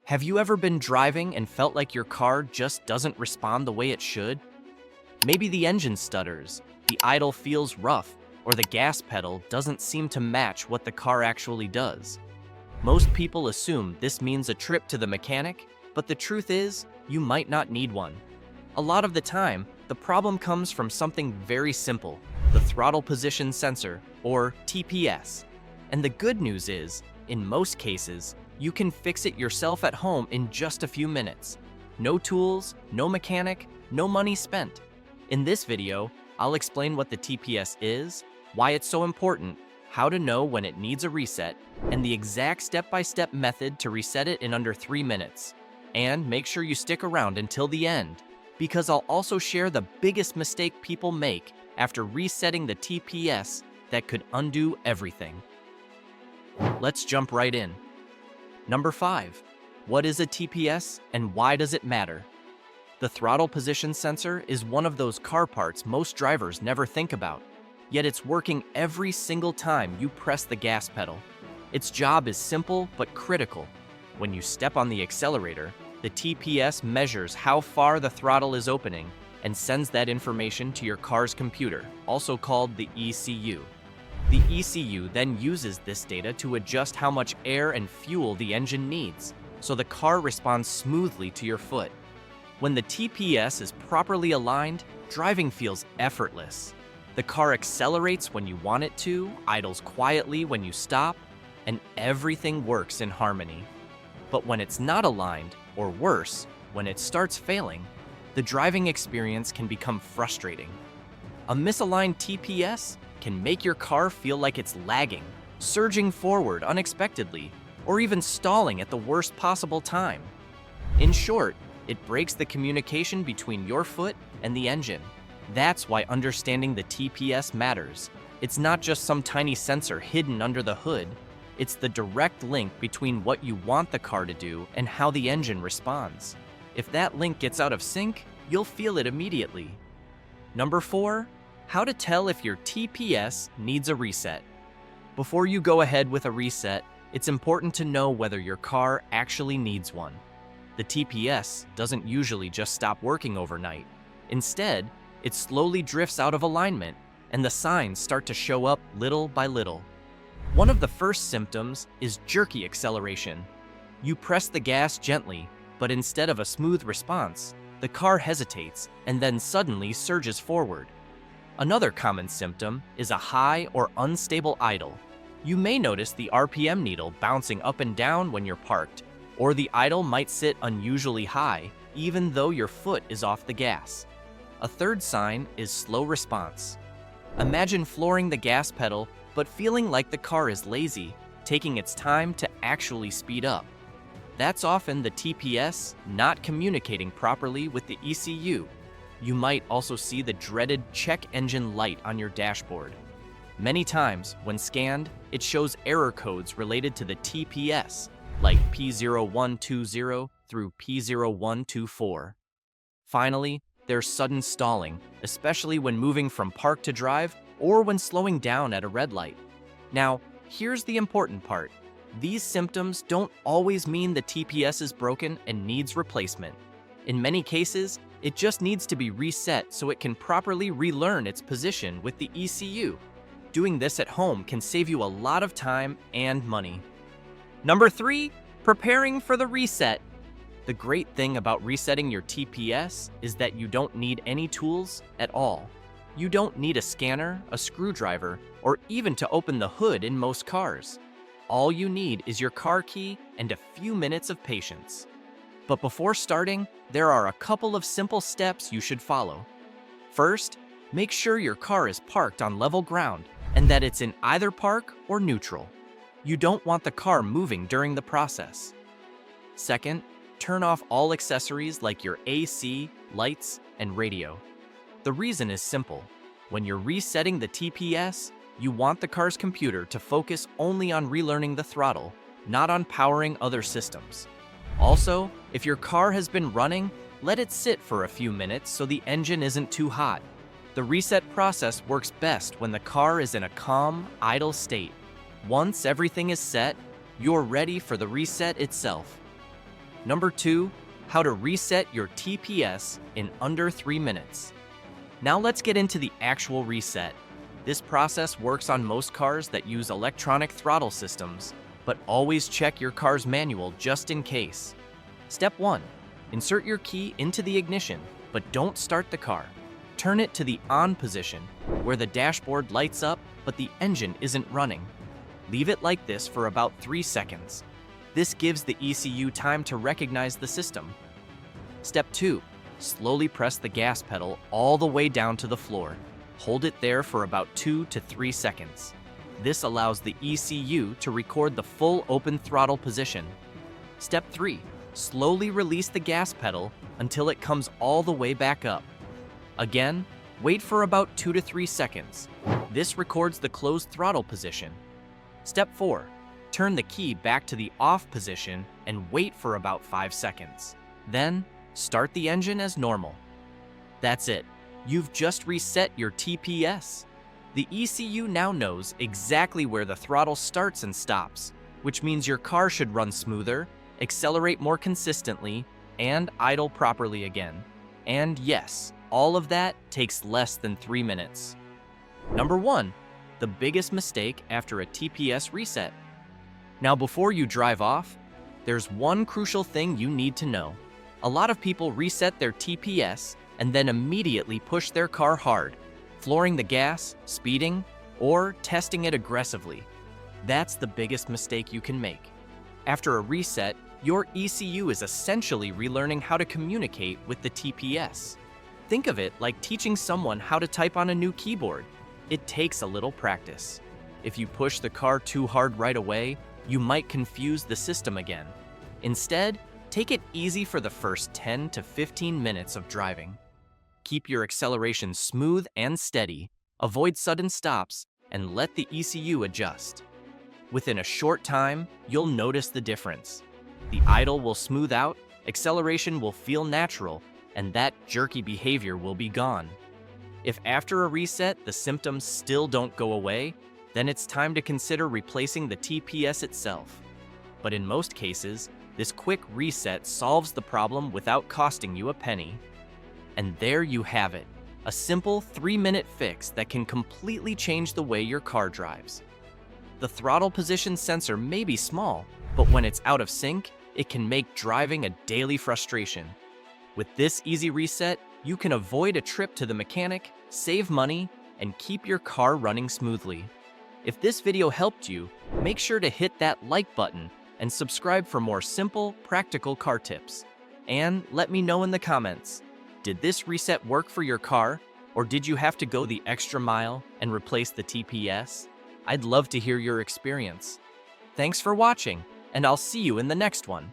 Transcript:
Have you ever been driving and felt like your car just doesn't respond the way it should? Maybe the engine stutters, the idle feels rough, or the gas pedal doesn't seem to match what the car actually does. Most people assume this means a trip to the mechanic, but the truth is, you might not need one. A lot of the time, the problem comes from something very simple, the throttle position sensor, or TPS. And the good news is, in most cases, you can fix it yourself at home in just a few minutes. No tools, no mechanic, no money spent. In this video, I'll explain what the TPS is, why it's so important, how to know when it needs a reset, and the exact step-by-step method to reset it in under 3 minutes. And make sure you stick around until the end, because I'll also share the biggest mistake people make after resetting the TPS that could undo everything. Let's jump right in. Number 5. What is a TPS and why does it matter? The throttle position sensor is one of those car parts most drivers never think about, yet it's working every single time you press the gas pedal. Its job is simple but critical. When you step on the accelerator, the TPS measures how far the throttle is opening and sends that information to your car's computer, also called the ECU. The ECU then uses this data to adjust how much air and fuel the engine needs, so the car responds smoothly to your foot. When the TPS is properly aligned, driving feels effortless. The car accelerates when you want it to, idles quietly when you stop, and everything works in harmony. But when it's not aligned, or worse, when it starts failing, the driving experience can become frustrating. A misaligned TPS can make your car feel like it's lagging, surging forward unexpectedly, or even stalling at the worst possible time. In short, it breaks the communication between your foot and the engine. That's why understanding the TPS matters. It's not just some tiny sensor hidden under the hood. It's the direct link between what you want the car to do and how the engine responds. If that link gets out of sync, you'll feel it immediately. Number 4. How to tell if your TPS needs a reset. Before you go ahead with a reset, it's important to know whether your car actually needs one. The TPS doesn't usually just stop working overnight. Instead, it slowly drifts out of alignment, and the signs start to show up little by little. One of the first symptoms is jerky acceleration. You press the gas gently, but instead of a smooth response, the car hesitates and then suddenly surges forward. Another common symptom is a high or unstable idle. You may notice the RPM needle bouncing up and down when you're parked, or the idle might sit unusually high, even though your foot is off the gas. A third sign is slow response. Imagine flooring the gas pedal, but feeling like the car is lazy, taking its time to actually speed up. That's often the TPS not communicating properly with the ECU. You might also see the dreaded check engine light on your dashboard. Many times, when scanned, it shows error codes related to the TPS, like P0120 through P0124. Finally, there's sudden stalling, especially when moving from park to drive or when slowing down at a red light. Now, here's the important part. These symptoms don't always mean the TPS is broken and needs replacement. In many cases, it just needs to be reset so it can properly relearn its position with the ECU. Doing this at home can save you a lot of time and money. Number 3, preparing for the reset. The great thing about resetting your TPS is that you don't need any tools at all. You don't need a scanner, a screwdriver, or even to open the hood in most cars. All you need is your car key and a few minutes of patience. But before starting, there are a couple of simple steps you should follow. First, make sure your car is parked on level ground and that it's in either park or neutral. You don't want the car moving during the process. Second, turn off all accessories like your AC, lights, and radio. The reason is simple. When you're resetting the TPS, you want the car's computer to focus only on relearning the throttle, not on powering other systems. Also, if your car has been running, let it sit for a few minutes so the engine isn't too hot. The reset process works best when the car is in a calm, idle state. Once everything is set, you're ready for the reset itself. Number 2, how to reset your TPS in under 3 minutes. Now let's get into the actual reset. This process works on most cars that use electronic throttle systems, but always check your car's manual just in case. Step 1. Insert your key into the ignition, but don't start the car. Turn it to the on position, where the dashboard lights up, but the engine isn't running. Leave it like this for about 3 seconds. This gives the ECU time to recognize the system. Step 2. Slowly press the gas pedal all the way down to the floor. Hold it there for about 2 to 3 seconds. This allows the ECU to record the full open throttle position. Step 3. Slowly release the gas pedal until it comes all the way back up. Again, wait for about 2 to 3 seconds. This records the closed throttle position. Step 4. Turn the key back to the off position and wait for about 5 seconds. Then, start the engine as normal. That's it. You've just reset your TPS. The ECU now knows exactly where the throttle starts and stops, which means your car should run smoother, accelerate more consistently, and idle properly again. And yes, all of that takes less than 3 minutes. Number 1, the biggest mistake after a TPS reset. Now before you drive off, there's one crucial thing you need to know. A lot of people reset their TPS and then immediately push their car hard, flooring the gas, speeding, or testing it aggressively. That's the biggest mistake you can make. After a reset, your ECU is essentially relearning how to communicate with the TPS. Think of it like teaching someone how to type on a new keyboard. It takes a little practice. If you push the car too hard right away, you might confuse the system again. Instead, take it easy for the first 10 to 15 minutes of driving. Keep your acceleration smooth and steady, avoid sudden stops, and let the ECU adjust. Within a short time, you'll notice the difference. The idle will smooth out, acceleration will feel natural, and that jerky behavior will be gone. If after a reset the symptoms still don't go away, then it's time to consider replacing the TPS itself. But in most cases, this quick reset solves the problem without costing you a penny. And there you have it, a simple 3-minute fix that can completely change the way your car drives. The throttle position sensor may be small, but when it's out of sync, it can make driving a daily frustration. With this easy reset, you can avoid a trip to the mechanic, save money, and keep your car running smoothly. If this video helped you, make sure to hit that like button and subscribe for more simple, practical car tips. And let me know in the comments, did this reset work for your car, or did you have to go the extra mile and replace the TPS? I'd love to hear your experience. Thanks for watching, and I'll see you in the next one.